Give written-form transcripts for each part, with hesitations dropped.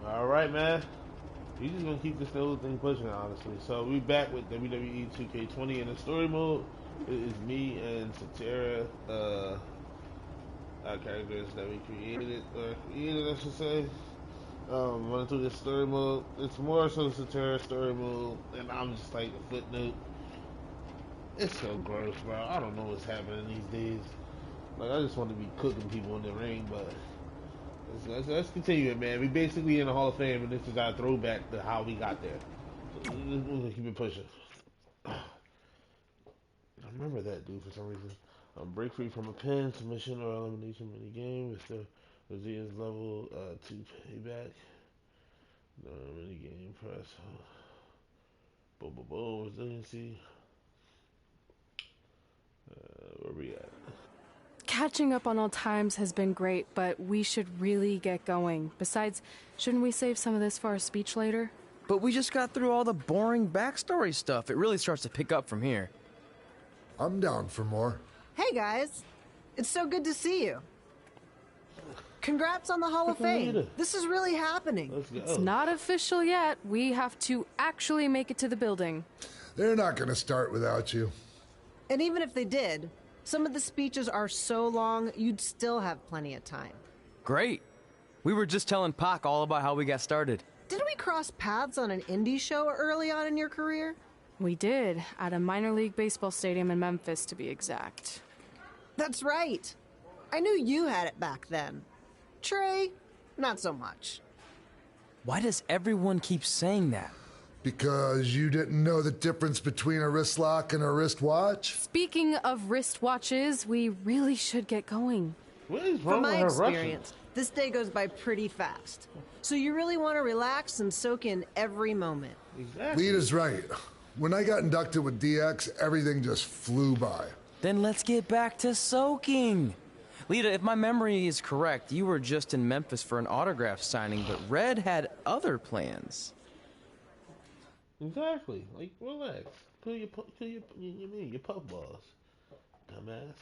All right, man. We just gonna keep this whole thing pushing, honestly. So we back with WWE 2K20 in the story mode. It is me and Satara, our characters that we created, I should say. Running through this story mode. It's more so Satara story mode, and I'm just like a footnote. It's so gross, bro. I don't know what's happening these days. Like, I just want to be cooking people in the ring, but let's continue it, man. We basically in the Hall of Fame, and this is our throwback to how we got there. So we're gonna keep it pushing. I remember that dude for some reason. Break free from a pin, submission, or elimination mini game with the resilience level 2 payback. Mini game press. Boom, boom, boom. Resiliency. Where we at? Catching up on old times has been great, but we should really get going. Besides, shouldn't we save some of this for our speech later? But we just got through all the boring backstory stuff. It really starts to pick up from here. I'm down for more. Hey, guys. It's so good to see you. Congrats on the Hall of Fame. This is really happening. It's not official yet. We have to actually make it to the building. They're not going to start without you. And even if they did, some of the speeches are so long, you'd still have plenty of time. Great. We were just telling Pac all about how we got started. Didn't we cross paths on an indie show early on in your career? We did, at a minor league baseball stadium in Memphis, to be exact. That's right. I knew you had it back then. Trey, not so much. Why does everyone keep saying that? Because you didn't know the difference between a wrist lock and a wristwatch? Speaking of wristwatches, we really should get going. What is wrong with her From my experience, this day goes by pretty fast. So you really want to relax and soak in every moment. Exactly. Lita's right. When I got inducted with DX, everything just flew by. Then let's get back to soaking. Lita, if my memory is correct, you were just in Memphis for an autograph signing, but Red had other plans. Exactly. Like, relax. Cool your puff balls, dumbass.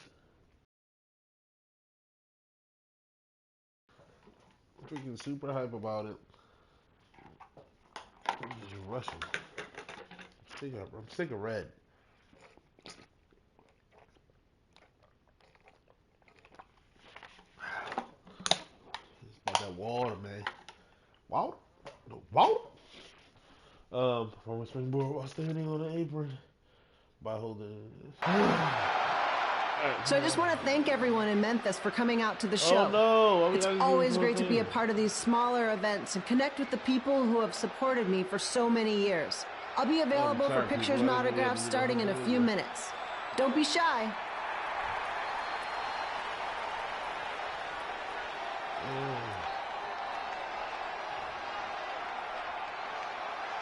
Freaking super hype about it. I'm just rushing. I'm sick of Red. It's about that water, man. Water? No water? Perform a springboard while standing on an apron by holding. So I just want to thank everyone in Memphis for coming out to the show. Oh, no. It's always great to be a part of these smaller events and connect with the people who have supported me for so many years. I'll be available for pictures and autographs starting in a few minutes. Don't be shy.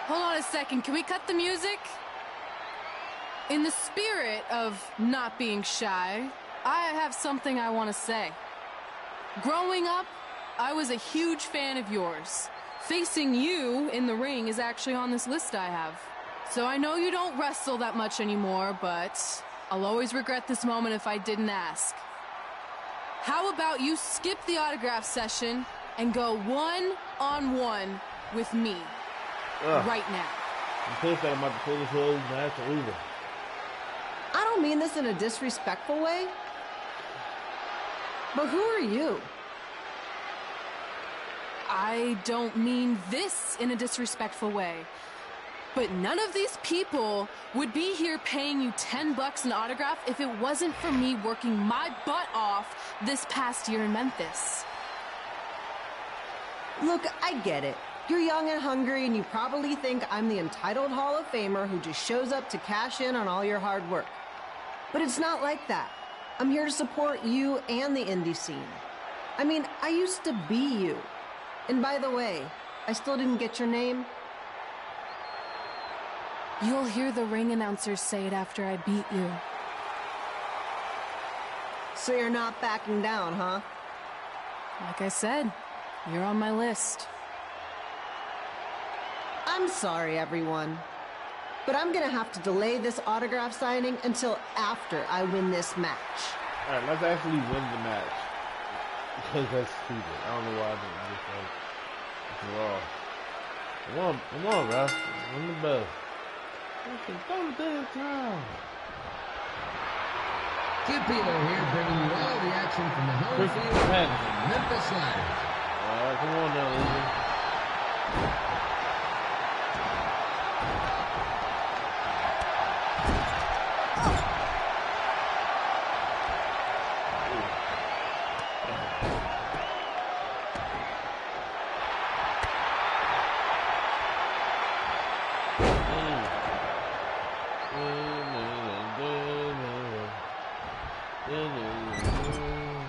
Hold on a second, can we cut the music? In the spirit of not being shy, I have something I want to say. Growing up, I was a huge fan of yours. Facing you in the ring is actually on this list I have. So I know you don't wrestle that much anymore, but I'll always regret this moment if I didn't ask. How about you skip the autograph session and go one-on-one with me right now? I'm pissed that I'm about to pull this whole match over. I don't mean this in a disrespectful way, but who are you? I don't mean this in a disrespectful way, but none of these people would be here paying you $10 an autograph if it wasn't for me working my butt off this past year in Memphis. Look, I get it. You're young and hungry, and you probably think I'm the entitled Hall of Famer who just shows up to cash in on all your hard work. But it's not like that. I'm here to support you and the indie scene. I mean, I used to be you. And by the way, I still didn't get your name. You'll hear the ring announcers say it after I beat you. So you're not backing down, huh? Like I said, you're on my list. I'm sorry, everyone. But I'm gonna have to delay this autograph signing until after I win this match. Alright, let's actually win the match. Because that's stupid. I don't know why I didn't just like, it's raw. Come on, bro. I'm the best. Don't do it, time. Kid Pilo here, bringing you all the action from the home field of the Memphis Sliders. All right, come on now, Ribbie.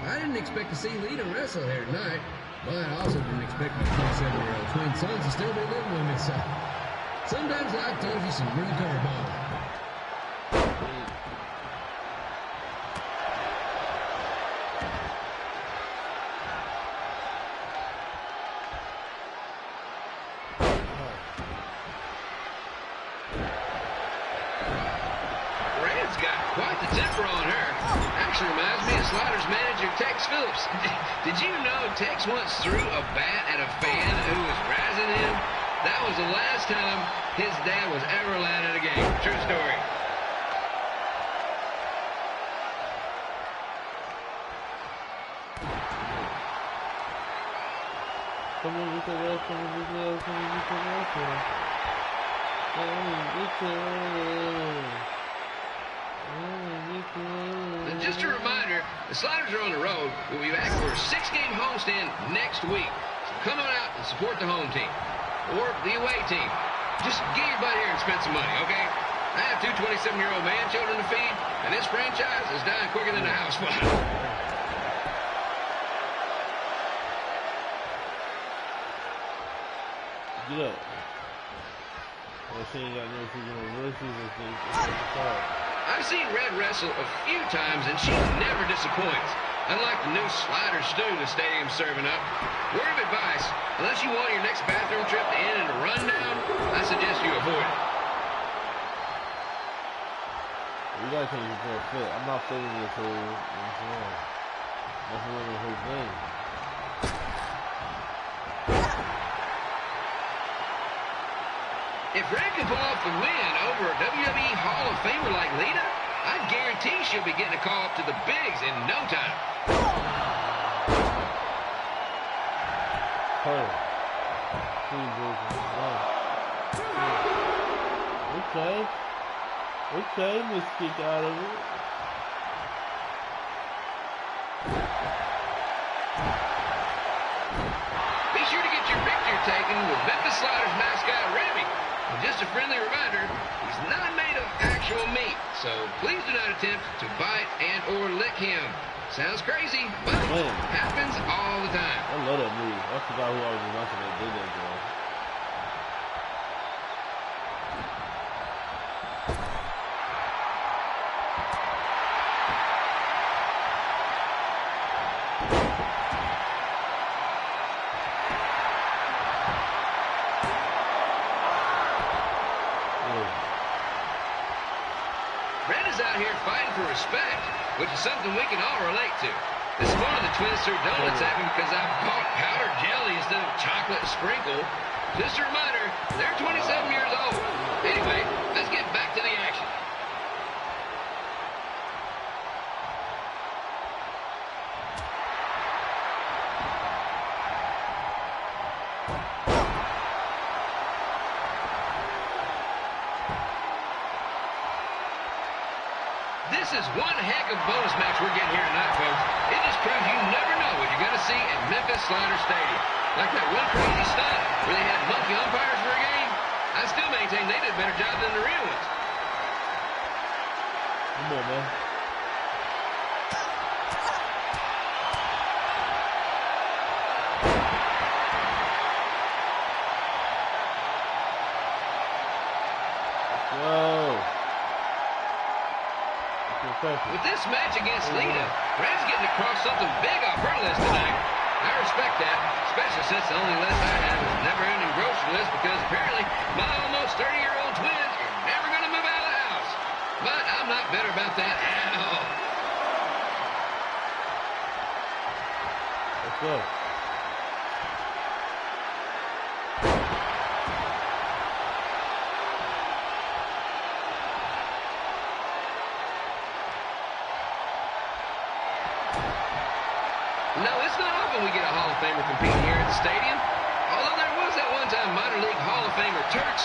I didn't expect to see Lita wrestle here tonight, but I also didn't expect my 27-year-old twin sons to still be living with me, so sometimes life throws you some real curveballs. Red's got quite the temper on her. Actually reminds me of Sliders manager Tex Phillips. Did you know Tex once threw a bat at a fan who was razzing him? That was the last time his dad was ever allowed at a game. True story. Come on, get the rest, come on, get the rest, come on, get the rest. Come on, get the rest. And just a reminder, the Sliders are on the road. We'll be back for a 6-game homestand next week. So come on out and support the home team. Or the away team. Just get your butt here and spend some money, okay? I have 2 27-year-old man-children to feed, and this franchise is dying quicker than a house fire. Get up. She ain't got no verses or things. I've seen Red wrestle a few times, and she never disappoints. Unlike the new slider stew the stadium's serving up. Word of advice, unless you want your next bathroom trip to end in a rundown, I suggest you avoid it. We gotta change it for a fit. I'm not fitting this whole thing. That's really the whole thing. If Red can pull off the win over a WWE Hall of Famer like Lita, I guarantee she'll be getting a call up to the bigs in no time. Okay, let's kick out of it. Be sure to get your picture taken with Memphis Sliders mascot Ribbie. And just a friendly reminder, he's not made of actual meat, so please do not attempt to bite and or lick him. Sounds crazy, but happens all the time. I love that movie. I forgot who I was watching that did that, bro. Respect, which is something we can all relate to. This morning the twins threw donuts at me because I bought powdered jelly instead of chocolate sprinkle. Just a reminder, they're 27 years old. Anyway, let's get back to the action. This is one heck of a bonus match we're getting here tonight, folks. It just proves you never know what you're going to see at Memphis Sliders Stadium. Like that one crazy stunt where they had monkey umpires for a game. I still maintain they did a better job than the real ones. Come on, man. Whoa. With this match against Lita, Red's getting across something big off her list tonight. I respect that, especially since the only list I have is a never-ending grocery list because apparently my almost 30-year-old twins are never going to move out of the house. But I'm not bitter about that at all. Let's go.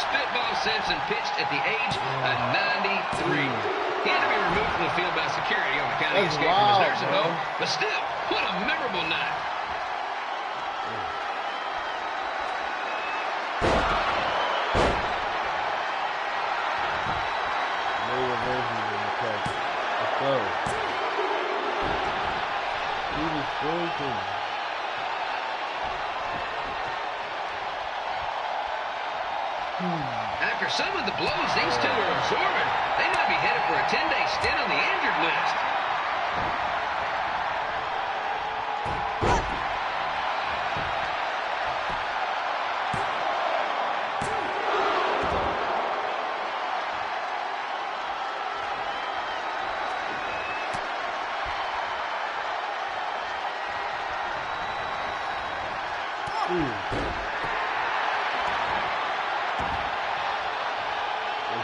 Spitball Simpson pitched at the age of 93. He had to be removed from the field by security on account of escape from his nursing home. But still, what a memorable night. Let's go. He was broken. After some of the blows these two are absorbing, they might be headed for a 10-day stint on the injured list.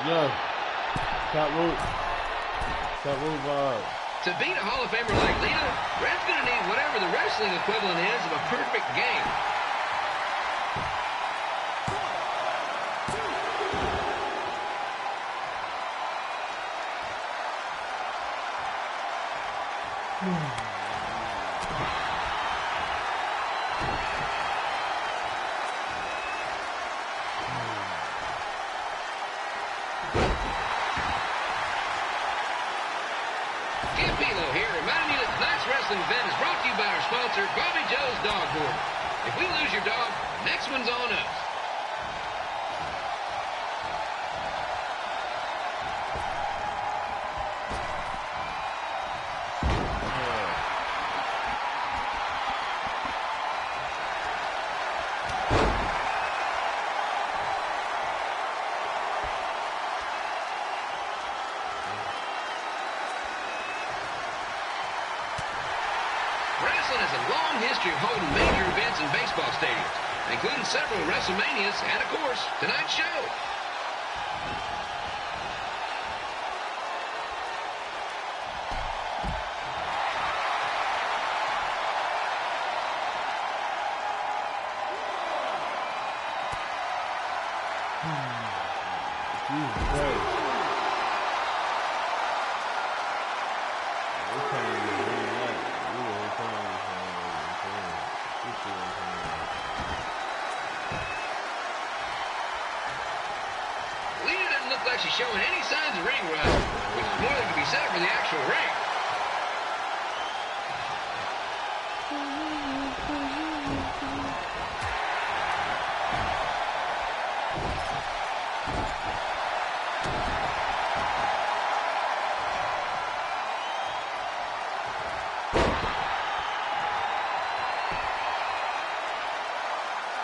Yeah. Top rope. Top rope vibe. To beat a Hall of Famer like Lita, Red's going to need whatever the wrestling equivalent is of a perfect game. Event is brought to you by our sponsor, Bobby Joe's Dog Board. If we lose your dog, next one's on us. Wrestling has a long history of holding major events in baseball stadiums, including several WrestleManias and, of course, tonight's show. Jesus Christ. Lita doesn't look like she's showing any signs of ring rust, which is more than can be said for the actual ring.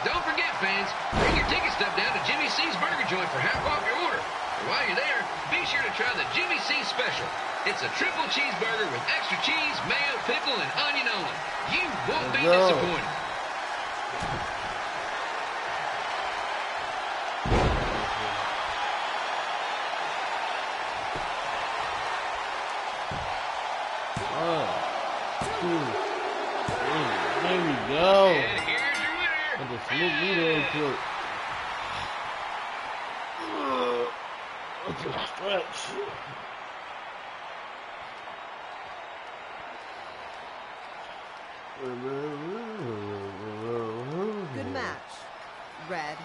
Don't forget, fans, bring your ticket stub down to Jimmy C's Burger Joint for half off your order. And while you're there, be sure to try the Jimmy C Special. It's a triple cheeseburger with extra cheese, mayo, pickle, and onion only. You won't be disappointed. There we go. And here's your winner. And the smoke Lita quick. That's a stretch. Good match, Red.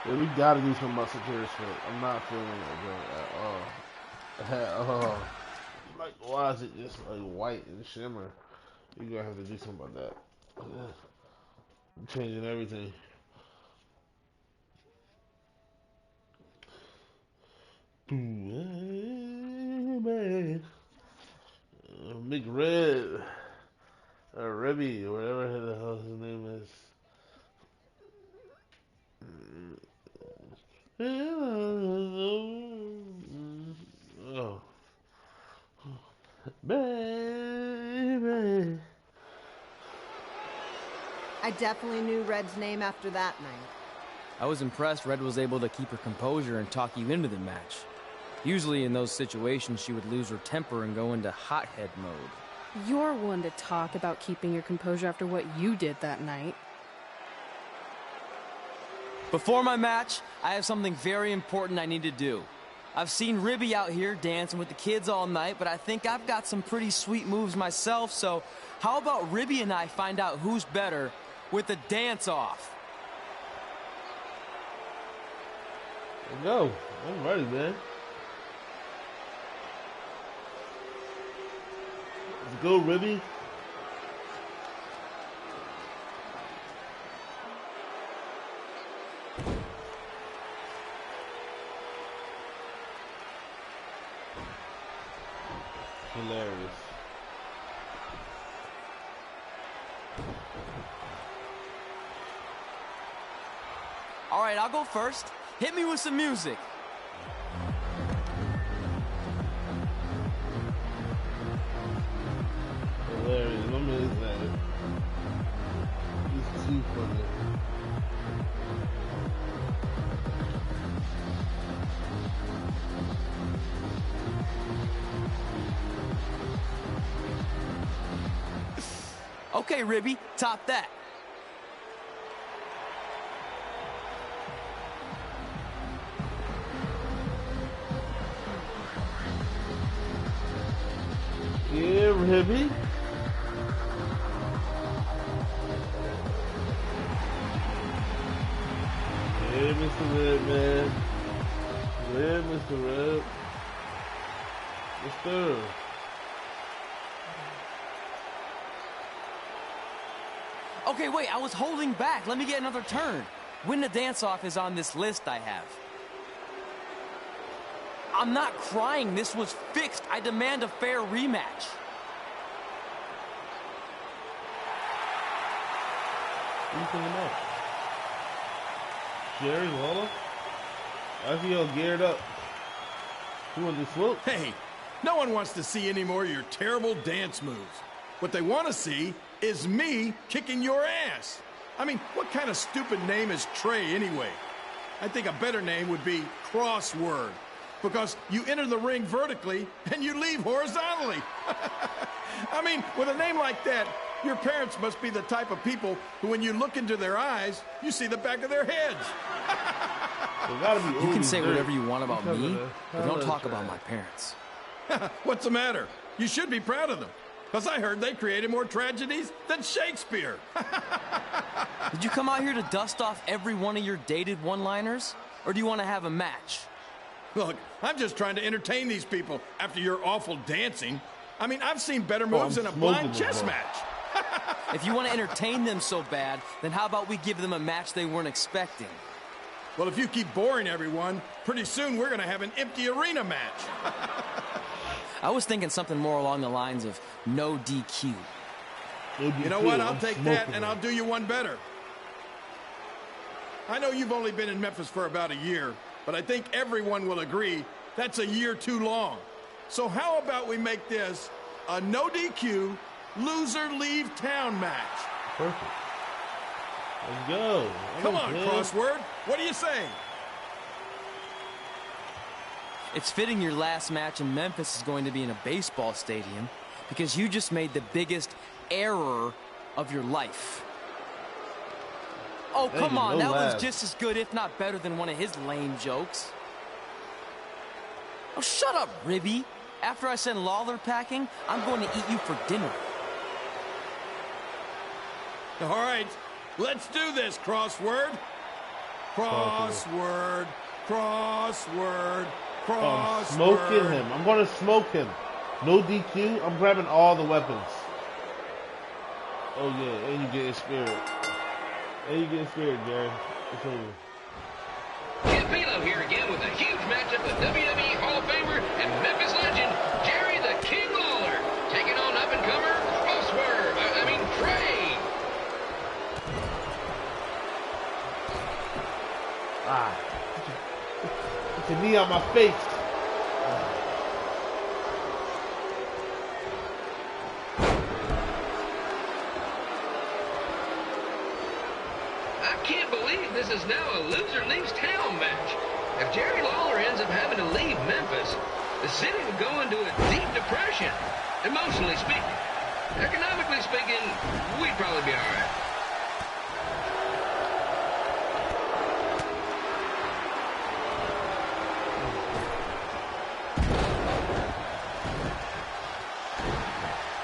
Yeah, we gotta do something about Satira's foot. I'm not feeling it at all. Like, why is it just like white and shimmer? You're gonna have to do something about that. I'm changing everything. Big Red. Or Ribbie, or whatever the hell his name is. Oh. Baby. I definitely knew Red's name after that night. I was impressed Red was able to keep her composure and talk you into the match. Usually in those situations, she would lose her temper and go into hothead mode. You're one to talk about keeping your composure after what you did that night. Before my match, I have something very important I need to do. I've seen Ribbie out here dancing with the kids all night, but I think I've got some pretty sweet moves myself, so how about Ribbie and I find out who's better with the dance-off? No, I'm ready, man. Let's go, Ribbie. Hilarious. All right, I'll go first. Hit me with some music. Hilarious. My man's that. He's too funny. Okay, Ribbie, top that. Yeah, Ribbie. Yeah, Mr. Rib, man. Yeah, Mr. Rib. Mr. Okay, wait, I was holding back. Let me get another turn. Win the dance-off is on this list I have. I'm not crying. This was fixed. I demand a fair rematch. What are you thinking about? Jerry Lawler? I feel geared up. You want to swoop? Hey, no one wants to see any more of your terrible dance moves. What they want to see is me kicking your ass. I mean, what kind of stupid name is Trey anyway? I think a better name would be Crossword, because you enter the ring vertically and you leave horizontally. I mean, with a name like that, your parents must be the type of people who, when you look into their eyes, you see the back of their heads. You can say whatever you want about me, but don't talk about my parents. What's the matter? You should be proud of them, because I heard they created more tragedies than Shakespeare. Did you come out here to dust off every one of your dated one-liners? Or do you want to have a match? Look, I'm just trying to entertain these people after your awful dancing. I mean, I've seen better moves in a blind chess match. If you want to entertain them so bad, then how about we give them a match they weren't expecting? Well, if you keep boring everyone, pretty soon we're going to have an empty arena match. I was thinking something more along the lines of no DQ. You know what? I'll take that, and I'll do you one better. I know you've only been in Memphis for about a year, but I think everyone will agree that's a year too long. So how about we make this a no DQ, loser leave town match? Perfect. Let's go. Come on, Crossword. What do you say? It's fitting your last match in Memphis is going to be in a baseball stadium because you just made the biggest error of your life. Oh, come on. That was just as good, if not better, than one of his lame jokes. Oh, shut up, Ribbie. After I send Lawler packing, I'm going to eat you for dinner. All right. Let's do this, Crossword. Crossword. Crossword. Crossword. I'm smoking him. I'm going to smoke him. No DQ. I'm grabbing all the weapons. Oh, yeah. And you get his spirit. And you get his spirit, Jerry. It's over. Ken Pilo here again with a huge matchup with WWE Hall of Famer and Memphis legend, Jerry the King Lawler, taking on up-and-comer Crossword. Trey. Get your knee out my face. I can't believe this is now a loser leaves town match. If Jerry Lawler ends up having to leave Memphis, the city would go into a deep depression, emotionally speaking. economically speaking, we'd probably be all right.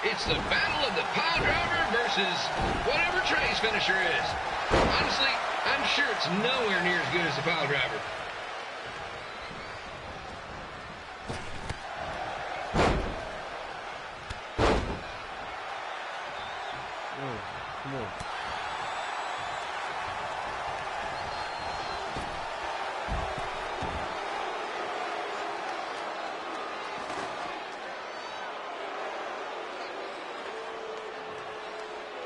It's the battle of the pile driver versus whatever Trey's finisher is. Honestly, I'm sure it's nowhere near as good as the pile driver. Come on.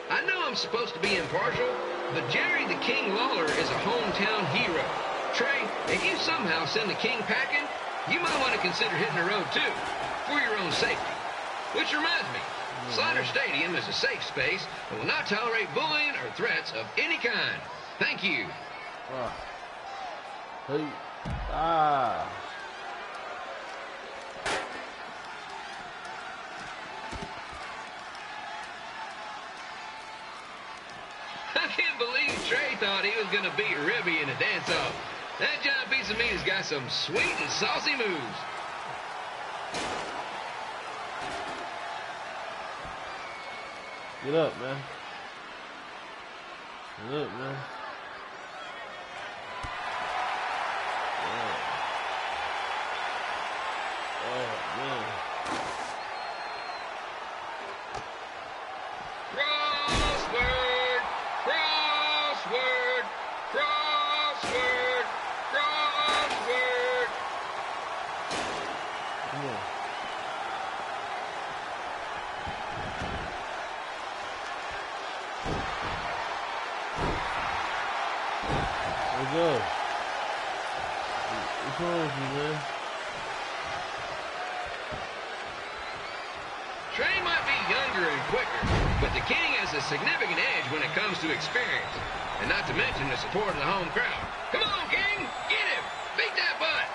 I know I'm supposed to be impartial, but Jerry the King Lawler is a hometown hero. Trey, if you somehow send the King packing, you might want to consider hitting the road too, for your own safety. Which reminds me, Slaughter Stadium is a safe space and will not tolerate bullying or threats of any kind. Thank you. Hey. I can't believe Trey thought he was going to beat Ribbie in a dance-off. That giant piece of meat has got some sweet and saucy moves. Get up, man. Get up, man. Oh, man. Crossword! Crossword! Crossword! Crossword! Come on. Let's go. What's wrong with you, man? Trey might be younger and quicker, but the King has a significant edge when it comes to experience, and not to mention the support of the home crowd. Come on, King! Get him! Beat that butt!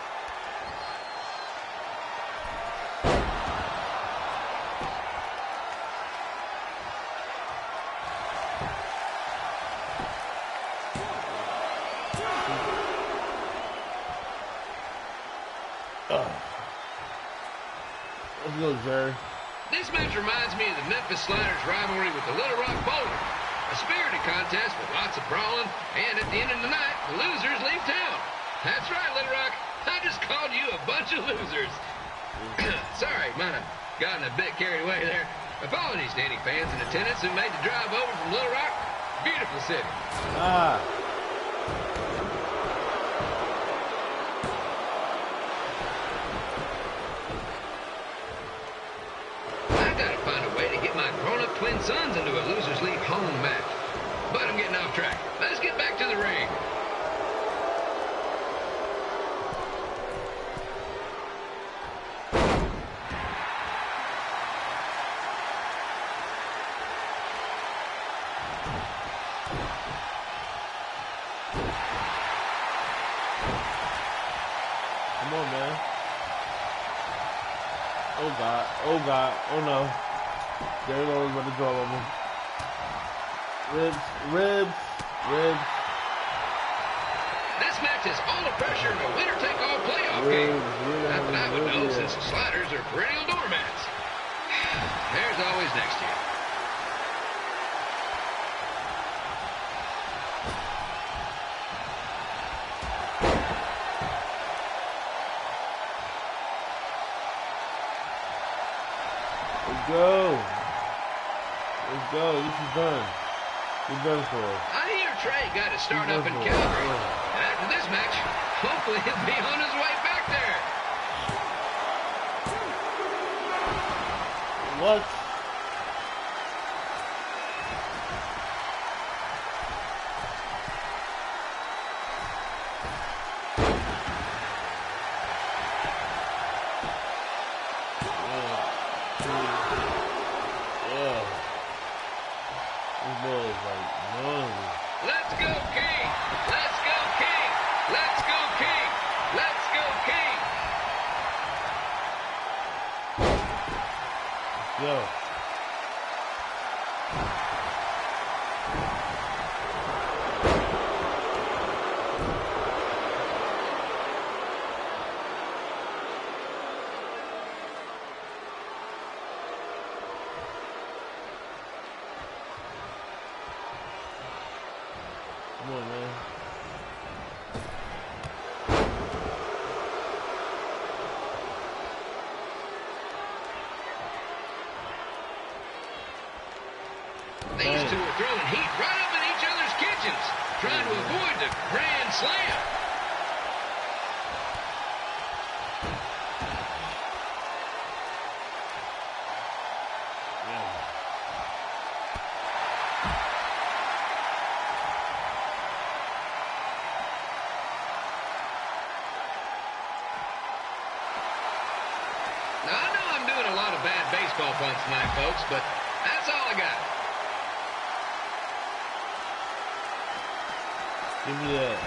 Let's go, Jerry. This match reminds me of the Memphis Sliders' rivalry with the Little Rock Bowlers. A spirited contest with lots of brawling, and at the end of the night, the losers leave town. That's right, Little Rock. I just called you a bunch of losers. Sorry, might have gotten a bit carried away there. Apologies to any fans in attendance who made the drive over from Little Rock. Beautiful city. Twin sons into a losers league home match. But I'm getting off track. Let's get back to the ring. Come on, man. Oh, God. Oh, God. Oh, no. There he goes with the draw on him. Ribs. This match is all the pressure in a winner-take-all playoff game. Not that I would know, since the Sliders are perennial doormats. There's always next year. Let's go. Let's go. This is done. We're done for us. I hear Trey got to start up in Calgary. And after this match, hopefully he'll be on his way back there. What? Let's go, King! Let's go, King! Let's go, King! Let's go, King! Yo. Come on, man. These two are throwing heat right up in each other's kitchens, trying to avoid the grand slam. Now, I know I'm doing a lot of bad baseball puns tonight, folks, but that's all I got. Give me that.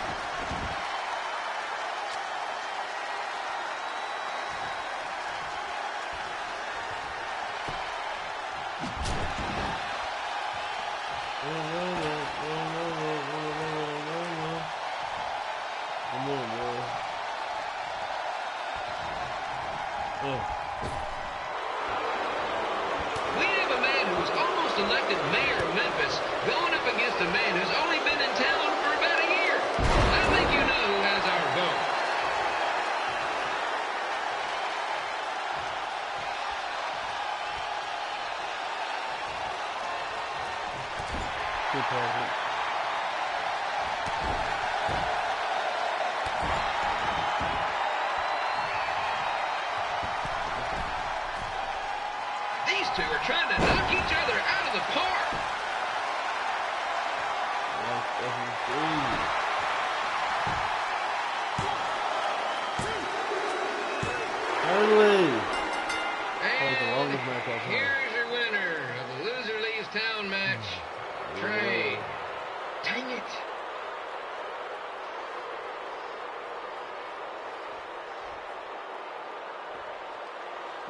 Come on, boy. We have a man who's almost elected mayor of Memphis going up against a man who's only been in town for about a year. I think you know who has our vote. Good target. These two are trying to knock each other out of the park. Finally. And here's your winner of the Loser Leaves Town match, Trey. Dang it.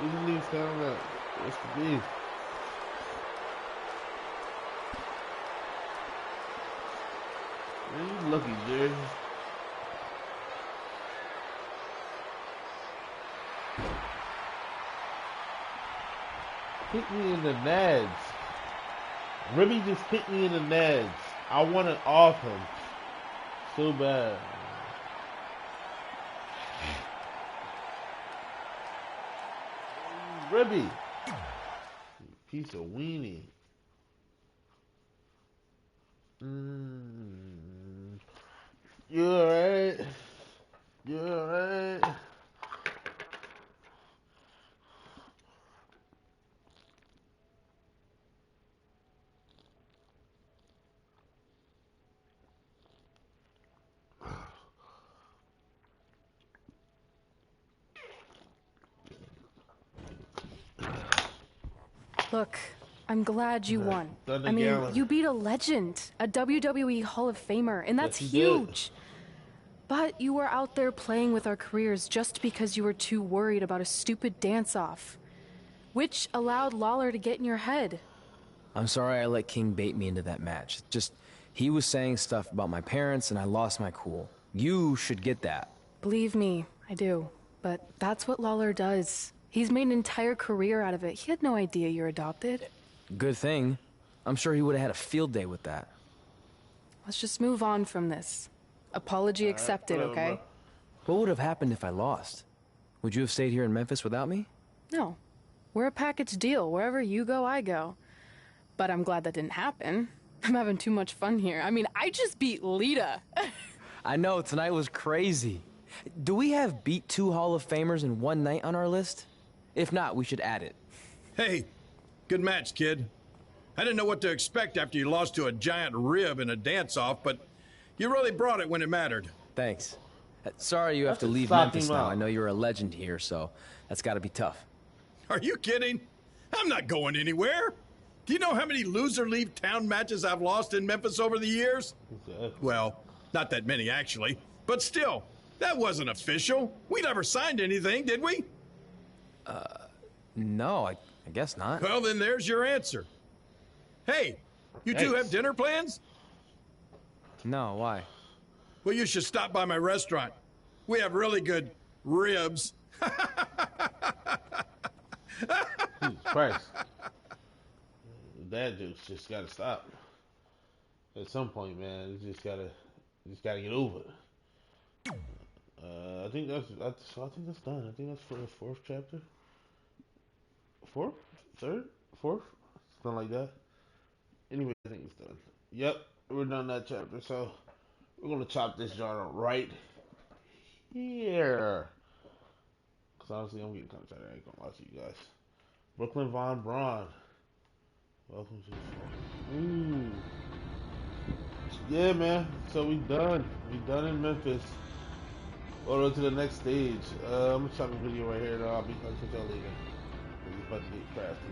Even leave town that. What's the beef? Man, you lucky, Jerry. Hit me in the nads. Ribbie just hit me in the nads. I want it off him. So bad. Ribbie. Piece of weenie. You alright? You alright? Look, I'm glad you won. Thunder I mean, Gallon. you beat a legend, a WWE Hall of Famer, and that's Yes, you did. huge. But you were out there playing with our careers just because you were too worried about a stupid dance-off, which allowed Lawler to get in your head. I'm sorry I let King bait me into that match. Just, he was saying stuff about my parents and I lost my cool. You should get that. Believe me, I do. But that's what Lawler does. He's made an entire career out of it. He had no idea you're adopted. Good thing. I'm sure he would have had a field day with that. Let's just move on from this. Apology accepted, okay? What would have happened if I lost? Would you have stayed here in Memphis without me? No. We're a package deal. Wherever you go, I go. But I'm glad that didn't happen. I'm having too much fun here. I mean, I just beat Lita. I know, tonight was crazy. Do we have beat 2 Hall of Famers in one night on our list? If not, we should add it. Hey, good match, kid. I didn't know what to expect after you lost to a giant rib in a dance-off, but you really brought it when it mattered. Thanks. Sorry you have to leave Sock Memphis him now. out. I know you're a legend here, so that's got to be tough. Are you kidding? I'm not going anywhere. Do you know how many loser leave town matches I've lost in Memphis over the years? Well, not that many, actually. But still, that wasn't official. We never signed anything, did we? No, I guess not. Well, then there's your answer. Hey, you two have dinner plans? No, why? Well, you should stop by my restaurant. We have really good ribs. Jesus Christ. Dad jokes just gotta stop. At some point, man, you just gotta get over it. I think that's done. I think that's for the fourth chapter. Fourth? Third? Fourth? Something like that. Anyway, I think it's done. Yep, we're done that chapter, so we're gonna chop this jar right here. Cause honestly, I'm getting kind of tired. I ain't gonna lie to you guys. Brooklyn Von Braun. Welcome to the show. Ooh. Yeah, man. So we done. We done in Memphis. On to the next stage. I'm gonna chop the video right here, and I'll catch y'all later. It's about to get crafty.